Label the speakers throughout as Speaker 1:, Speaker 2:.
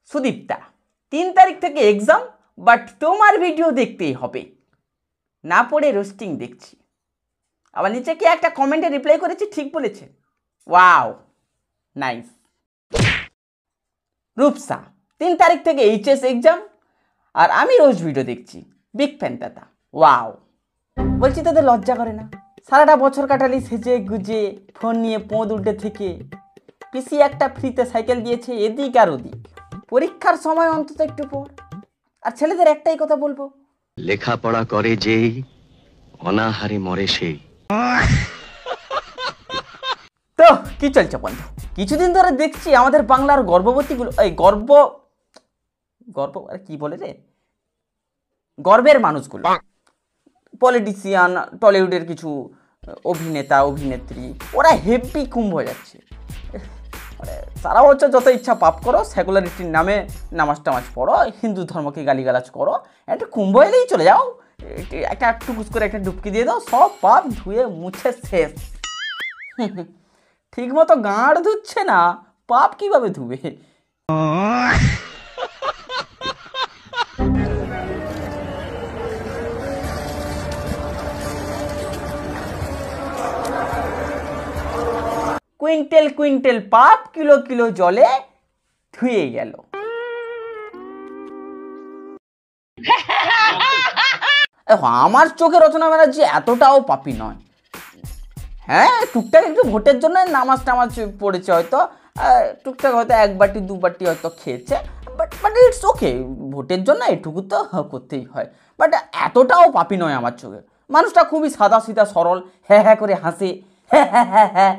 Speaker 1: সুদীপ্তা 3 তারিখ থেকে exam, but তোমার ভিডিও দেখতেই হবে। না পড়ে রোস্টিং দেখছি। আবার নিচে কি একটা কমেন্টে রিপ্লাই করেছি, ঠিক বলেছে। Wow, nice. রূপসা 3 তারিখ থেকে এইচএস এক্সাম, আর আমি রোজ ভিডিও দেখছি। বিগ ফ্যান দাদা। ওয়াও, বলছি তোদের লজ্জা করে না? সারাটা বছর কাটালি সেজে গুজে, ফোন নিয়ে পোঁদ উল্টে থেকে। পিসি একটা ফ্রিতে সাইকেল দিয়েছে এদিক আর ওদিক। পরীক্ষার সময় অন্তত একটু পড়। আর ছেলেদের একটাই কথা বলবো,
Speaker 2: লেখাপড়া করে যেই অনাহারে মরে সেই।
Speaker 1: তো কি চলছে বন্ধু? কিছুদিন ধরে দেখছি আমাদের বাংলার গর্ভবতীগুলো, এই গর্ব আর কি বলে রে, গর্বের মানুষগুলো, পলিটিশিয়ান, টলিউডের কিছু অভিনেতা অভিনেত্রী, ওরা হেভি কুম্ভ হয়ে যাচ্ছে। মানে সারা বছর যত ইচ্ছা পাপ করো, সেকুলারিটির নামে নামাজ টামাজ পড়ো, হিন্দু ধর্মকে গালিগালাজ করো, একটা কুম্ভ এলেই চলে যাও, একটা টুকুস করে একটা ডুবকি দিয়ে দাও, সব পাপ ধুয়ে মুছে শেষ। ঠিক মতো গাঁড় ধুচ্ছে না, পাপ কিভাবে ধুবে? কুইন্টেল কুইন্টেল পাপ কিলো কিলো জলে ধুয়ে গেল। আমার চোখে রচনা ব্যানার্জি এতটাও পাপী নয়। হ্যাঁ, টুকটাক একটু ভোটের জন্য নামাজ টামাজ পড়েছে হয়তো, টুকটাক হয়তো 1 বাটি 2 বাটি হয়তো খেয়েছে, বাট ইটস ওকে। ভোটের জন্য এটুকু তো করতেই হয়, বাট এতটাও পাপী নয় আমার চোখে। মানুষটা খুবই সাদা সিধা সরল, হ্যাঁ হ্যাঁ করে হাসে, হ্যাঁ হ্যাঁ হ্যাঁ হ্যাঁ।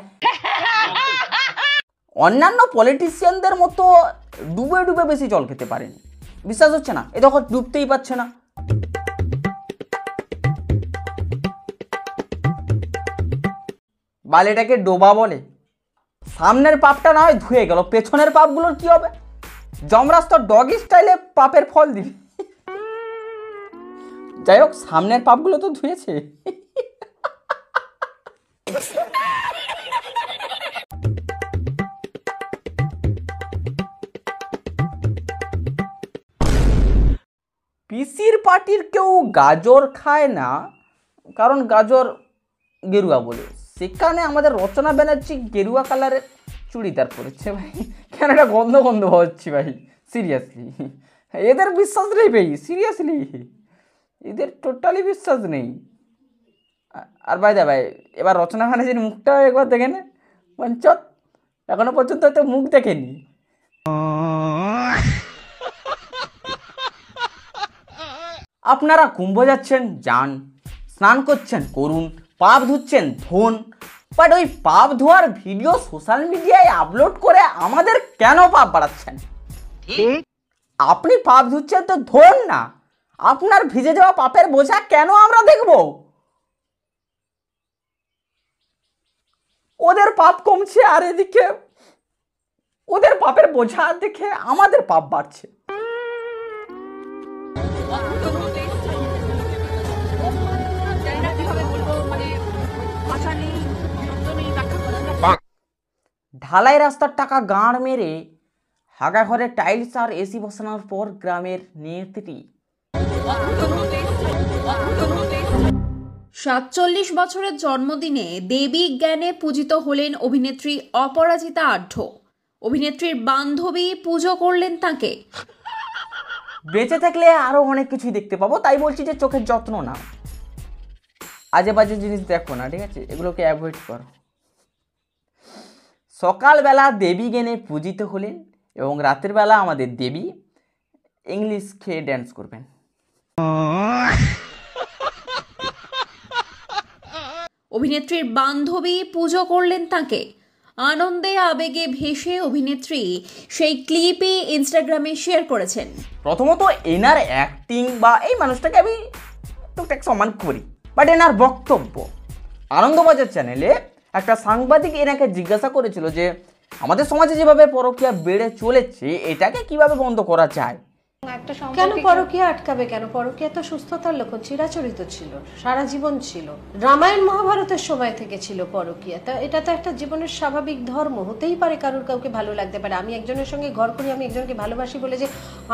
Speaker 1: অন্যান্য পলিটিশিয়ানদের মতো ডুবে ডুবে বেশি জল খেতে পারেনি। বিশ্বাস হচ্ছে না? এ তখন ডুবতেই পারছে না। বালিটাকে ডোবা বলে। সামনের পাপটা না হয় ধুয়ে গেল, পেছনের পাপগুলোর কি হবে? যমরাজ তো ডগি স্টাইলে পাপের ফল দিবে। যাই হোক, সামনের পাপগুলো তো ধুয়েছে। পিসির পার্টির কেউ গাজর খায় না, কারণ গাজর গেরুয়া বলে। সেখানে আমাদের রচনা ব্যানার্জি গেরুয়া কালারের চুড়িদার পরেছে। ভাই কেন একটা গন্ধ গন্ধ হচ্ছে ভাই, সিরিয়াসলি। এদের বিশ্বাস নেই ভাই, সিরিয়াসলি এদের টোটালি বিশ্বাস নেই। আর ভাই এবার রচনা ব্যানার্জির মুখটা একবার দেখে নে পঞ্চত, এখনো পর্যন্ত হয়তো মুখ দেখেনি। আপনারা কুম্ভ যাচ্ছেন যান, স্নান করছেন করুন, পাপ ধুচ্ছেন ধোন, বাট ওই পাপ ধোয়ার ভিডিও সোশ্যাল মিডিয়ায় আপলোড করে আমাদের কেন পাপ বাড়াচ্ছেন? আপনি পাপ ধুচ্ছেন তো ধোন না, আপনার ভিজে যাওয়া পাপের বোঝা কেন আমরা দেখব? ওদের পাপ কমছে আর এদিকে ওদের পাপের বোঝা দেখে আমাদের পাপ বাড়ছে। ঢালাই রাস্তার টাকা গাঁড় মেরে হাগা ঘরে টাইলস আর এসি বসানোর পর গ্রামের নেত্রী।
Speaker 3: 47 বছরের জন্মদিনে দেবী জ্ঞানে পূজিত হলেন অভিনেত্রী অপরাজিতা আঢ্য। অভিনেত্রীর বান্ধবী পুজো করলেন তাকে।
Speaker 1: বেঁচে থাকলে আরো অনেক কিছুই দেখতে পাবো, তাই বলছি যে চোখের যত্ন নাও, আজে বাজে জিনিস দেখো না, ঠিক আছে? এগুলোকে অ্যাভয়েড করো। সকালবেলা দেবী জ্ঞানে পূজিত হলেন এবং রাতের বেলা আমাদের দেবী ইংলিশ খেয়ে ড্যান্স করবেন।
Speaker 3: অভিনেত্রীর বান্ধবী পুজো করলেন তাকে। আনন্দে আবেগে ভেসে অভিনেত্রী সেই ক্লিপই ইনস্টাগ্রামে শেয়ার করেছেন।
Speaker 1: প্রথমত এনার অ্যাক্টিং বা এই মানুষটাকে আমি টুকটাক সম্মান করি, বাট এনার বক্তব্য, আনন্দবাজার চ্যানেলে একটা সাংবাদিক এনাকে জিজ্ঞাসা করেছিল যে আমাদের সমাজে যেভাবে পরকীয়া বেড়ে চলেছে এটাকে কিভাবে বন্ধ করা যায়।
Speaker 4: একটা
Speaker 5: কেন
Speaker 4: সম্পর্কে
Speaker 5: পরকীয়া আটকাবে? কেন? পরকীয়া তো সুস্থতার লক্ষণ, চিরাচরিত ছিল, সারা জীবন ছিল, রামায়ণ মহাভারতের সময় থেকে ছিল পরকীয়া। তা এটা তো একটা জীবনের স্বাভাবিক ধর্ম, হতেই পারে কারোর কাউকে ভালো লাগতে পারে। আমি একজনের সঙ্গে ঘর করি, আমি একজনকে ভালোবাসি বলে যে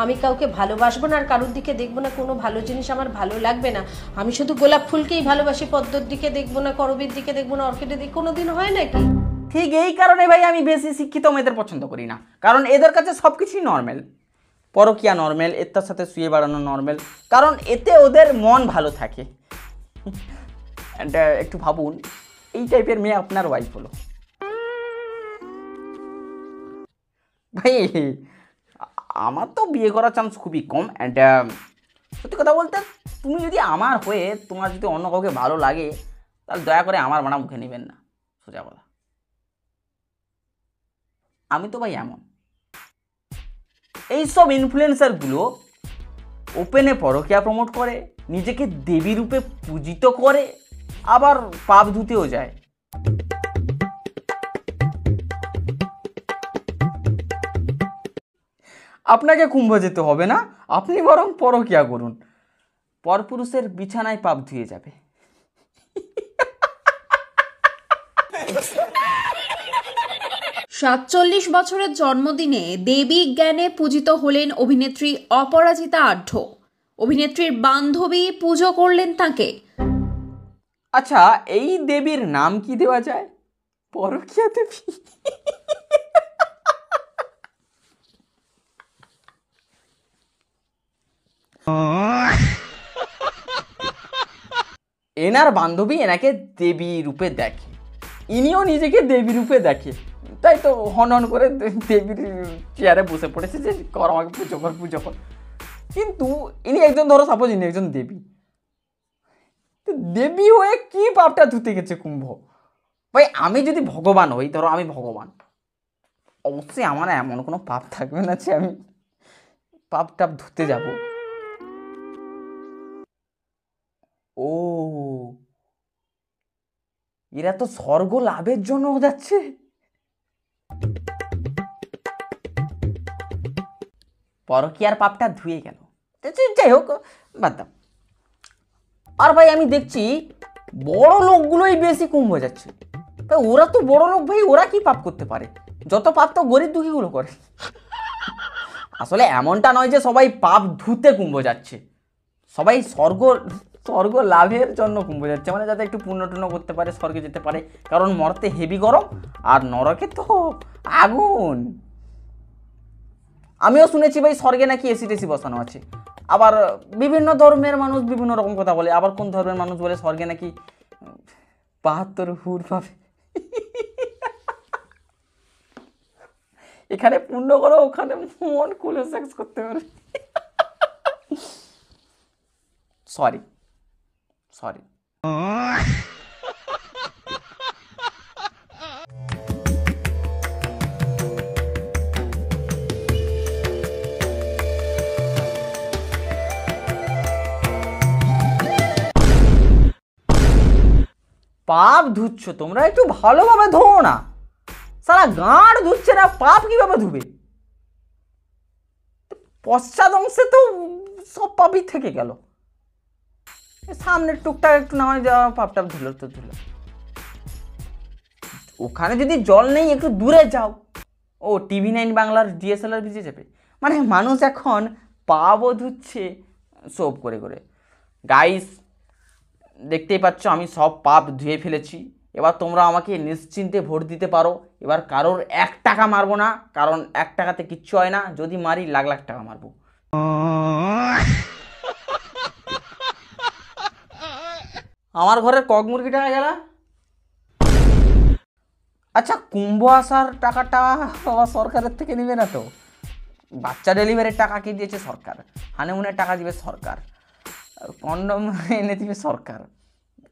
Speaker 5: আমি কাউকে ভালোবাসবো না আর কারোর দিকে দেখবো না, কোনো ভালো জিনিস আমার ভালো লাগবে না, আমি শুধু গোলাপ ফুলকেই ভালোবাসি, পদ্মর দিকে দেখবো না, করবীর দিকে দেখবো না, অর্কিডের দিকে, কোনোদিন হয় নাকি?
Speaker 1: ঠিক এই কারণে ভাই আমি বেশি শিক্ষিত মেয়েদের পছন্দ করি না, কারণ এদের কাছে সব কিছুই নর্মাল। পরকীয়া নর্মাল, এটার সাথে শুয়ে বেড়ানো নর্মাল, কারণ এতে ওদের মন ভালো থাকে। And, একটু ভাবুন, এই টাইপের মেয়ে আপনার ওয়াইফ হলো, ভাই আমার তো বিয়ে করার চান্স খুবই কম। অ্যান্ড সত্যি কথা বলতে, তুমি যদি আমার হয়ে তোমার যদি অন্য কাউকে ভালো লাগে, তাহলে দয়া করে আমার বানা মুখে নেবেন না, সোজা কথা। আমি তো ভাই এমন, এইসব ইনফ্লুয়েন্সারগুলো ওপেনে পরকীয়া প্রমোট করে, নিজেকে দেবী রূপে পূজিত করে, আবার পাপ ধুতেও যায়। আপনাকে কুম্ভ যেতে হবে না, আপনি বরং পরকীয়া করুন, পরপুরুষের বিছানায় পাপ ধুয়ে যাবে।
Speaker 3: 47 বছরের জন্মদিনে দেবী জ্ঞানে পূজিত হলেন অভিনেত্রী অপরাজিতা আঢ্য। অভিনেত্রীর বান্ধবী পুজো করলেন তাকে।
Speaker 1: আচ্ছা, এই দেবীর নাম কি দেওয়া যায়? পরকীয়া দেবী। এনার বান্ধবী এনাকে দেবী রূপে দেখে, ইনিও নিজেকে দেবী রূপে দেখে, তাই তো হন হন করে দেবীর চেয়ারে বসে পড়েছে যে কর আমাকে পুজো কর পুজো কর। কিন্তু ইনি একজন, ধরো সাপোজ ইনি একজন দেবী, তো দেবী হয়ে কি পাপটা ধুতে গেছে কুম্ভ? ভাই আমি যদি ভগবান হই, ধরো আমি ভগবান, অবশ্যই আমার এমন কোনো পাপ থাকবে না যে আমি পাপ টাপ ধুতে যাব। ও, এরা তো স্বর্গ লাভের জন্য যাচ্ছে। পরকীয়ার পাপটা ধুয়ে গেল, যাই হোক বাদ দাও। আর ভাই আমি দেখছি বড় লোকগুলোই বেশি কুম্ভ যাচ্ছে। ওরা তো বড় লোক ভাই, ওরা কি পাপ করতে পারে? যত পাপ তো গরিব দুঃখীগুলো করে। আসলে এমনটা নয় যে সবাই পাপ ধুতে কুম্ভ যাচ্ছে, সবাই স্বর্গ লাভের জন্য কুম্ভ যাচ্ছে, মানে যাতে একটু পুণ্য টুণ্য করতে পারে, স্বর্গে যেতে পারে, কারণ মর্তে হেভি গরম আর নরকে তো আগুন। আমিও শুনেছি ভাই স্বর্গে নাকি এসি টেসি বসানো আছে। আবার বিভিন্ন ধর্মের মানুষ বিভিন্ন রকম কথা বলে, আবার কোন ধর্মের মানুষ বলে স্বর্গে নাকি 72 হুর পাবে। এখানে পুণ্য করো, ওখানে মন খুলে সেক্স করতে পারে। Sorry sorry. পাপ ধুচ্ছ তোমরা, একটু ভালোভাবে ধোও না, সারা গাঁড় ধুচ্ছে না, পাপ কিভাবে ধুবে? পশ্চাৎ অংশে তো সব পাপই থেকে গেল, সামনের টুকটাক একটু না হয় যাওয়া পাপটা ধুলো তো ধুলো। ওখানে যদি জল নেই একটু দূরে যাও, ও TV9 বাংলার DSLR ভিজে যাবে। মানে মানুষ এখন পাপও ধুচ্ছে সব করে করে। গাইস দেখতেই পাচ্ছ আমি সব পাপ ধুয়ে ফেলেছি, এবার তোমরা আমাকে নিশ্চিন্তে ভোট দিতে পারো। এবার কারোর 1 টাকা মারবো না, কারণ 1 টাকাতে কিচ্ছু হয় না, যদি মারি লাখ লাখ টাকা মারবো। আমার ঘরের কক মুরগি টাকা গেল। আচ্ছা, কুম্ভ আসার টাকাটা বাবা সরকারের থেকে নেবে না তো? বাচ্চা ডেলিভারির টাকা কে দিয়েছে? সরকার। হানিমুনের টাকা দিবে সরকার, কন্ডম এনে দিবে সরকার,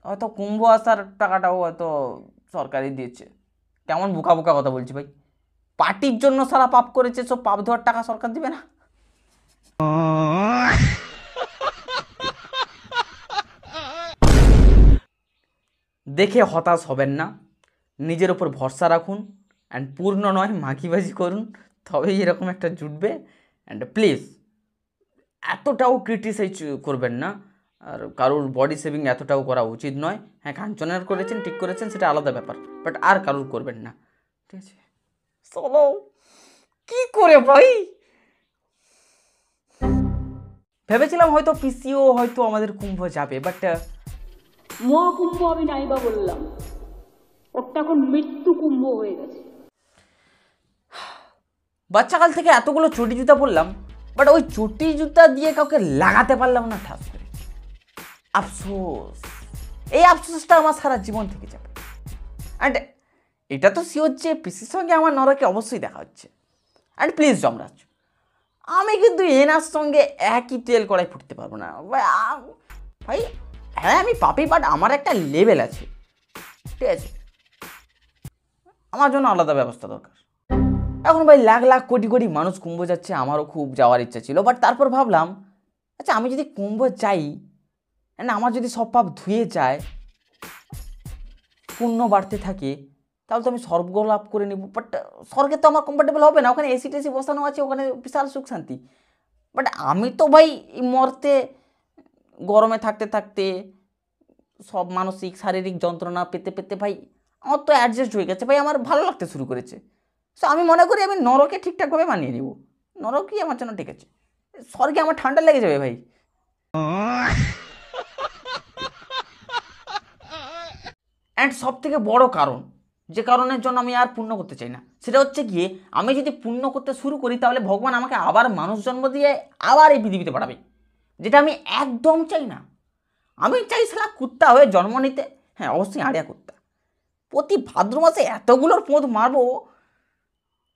Speaker 1: হয়তো কুম্ভ আসার টাকাটাও হয়তো সরকারই দিয়েছে। কেমন বোকা বোকা কথা বলছি ভাই? পার্টির জন্য সারা পাপ করেছে, সব পাপ ধোয়ার টাকা সরকার দিবে না? দেখে হতাশ হবেন না, নিজের উপর ভরসা রাখুন, অ্যান্ড পূর্ণ নয় মাখিবাজি করুন, তবেই এরকম একটা জুটবে। অ্যান্ড প্লিজ এতটাও ক্রিটিসাইজ করবেন না, আর কারোর বডি শেভিং এতটাও করা উচিত নয়। হ্যাঁ, কাঞ্চনের করেছেন, ঠিক করেছেন, সেটা আলাদা ব্যাপার, বাট আর কারোর করবেন না, ঠিক আছে? চলো, কি করে ভাই, ভেবেছিলাম হয়তো পিসিও হয়তো আমাদের কুম্ভ যাবে, বাট
Speaker 4: মহাকুম্ভ আমি নাইবা বললাম, ওটা এখন মৃত্যু কুম্ভ হয়ে গেছে।
Speaker 1: বাচ্চাকাল থেকে এতগুলো চটি জুতা পরলাম, বাট ওই চটি জুতা দিয়ে কাউকে লাগাতে পারলাম না ঠাস করে। আফসোস, এই আফসোসটা আমার সারা জীবন থেকে যাবে। অ্যান্ড এটা তো শিওর যে পিসির সঙ্গে আমার নরকে অবশ্যই দেখা হচ্ছে। অ্যান্ড প্লিজ যমরাজ, আমি কিন্তু এনার সঙ্গে একই তেল কড়াই ফুটতে পারবো না ভাই। হ্যাঁ, আমি পাপি, বাট আমার একটা লেভেল আছে, ঠিক আছে? আমার জন্য আলাদা ব্যবস্থা দরকার। এখন ভাই লাখ লাখ কোটি কোটি মানুষ কুম্ভ যাচ্ছে, আমারও খুব যাওয়ার ইচ্ছা ছিল, বাট তারপর ভাবলাম, আচ্ছা আমি যদি কুম্ভ যাই, না আমার যদি সব পাপ ধুয়ে যায়, পুণ্য বাড়তে থাকে, তাহলে তো আমি স্বর্গ লাভ করে নেব। বাট স্বর্গে তো আমার কমফর্টেবল হবে না, ওখানে এসি টেসি বসানো আছে, ওখানে বিশাল সুখ শান্তি। বাট আমি তো ভাই মরতে, গরমে থাকতে থাকতে, সব মানসিক শারীরিক যন্ত্রণা পেতে পেতে ভাই আমার তো অ্যাডজাস্ট হয়ে গেছে ভাই, আমার ভালো লাগতে শুরু করেছে। সো আমি মনে করি আমি নরকে ঠিকঠাকভাবে মানিয়ে নিব, নরকই আমার জন্য ঠিক আছে। স্বর্গে আমার ঠান্ডা লেগে যাবে ভাই। অ্যান্ড সব থেকে বড় কারণ, যে কারণের জন্য আমি আর পুণ্য করতে চাই না, সেটা হচ্ছে গিয়ে আমি যদি পুণ্য করতে শুরু করি, তাহলে ভগবান আমাকে আবার মানুষ জন্ম দিয়ে আবার এই পৃথিবীতে পাঠাবে, যেটা আমি একদম চাই না। আমি চাই সালা কুত্তা হয়ে জন্ম নিতে। হ্যাঁ, অবশ্যই আড়িয়া কুত্তা। প্রতি ভাদ্র মাসে এতগুলোর পোঁত মারবো,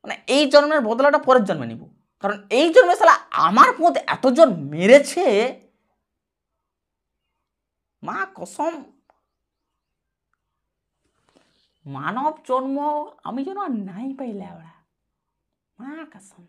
Speaker 1: মানে এই জন্মের বদলাটা পরের জন্মে নিব, কারণ এই জন্মে সালা আমার পোঁত এতজন মেরেছে, মা কসম, মানব জন্ম আমি যেন আর নাই পাইলে, মা কসম।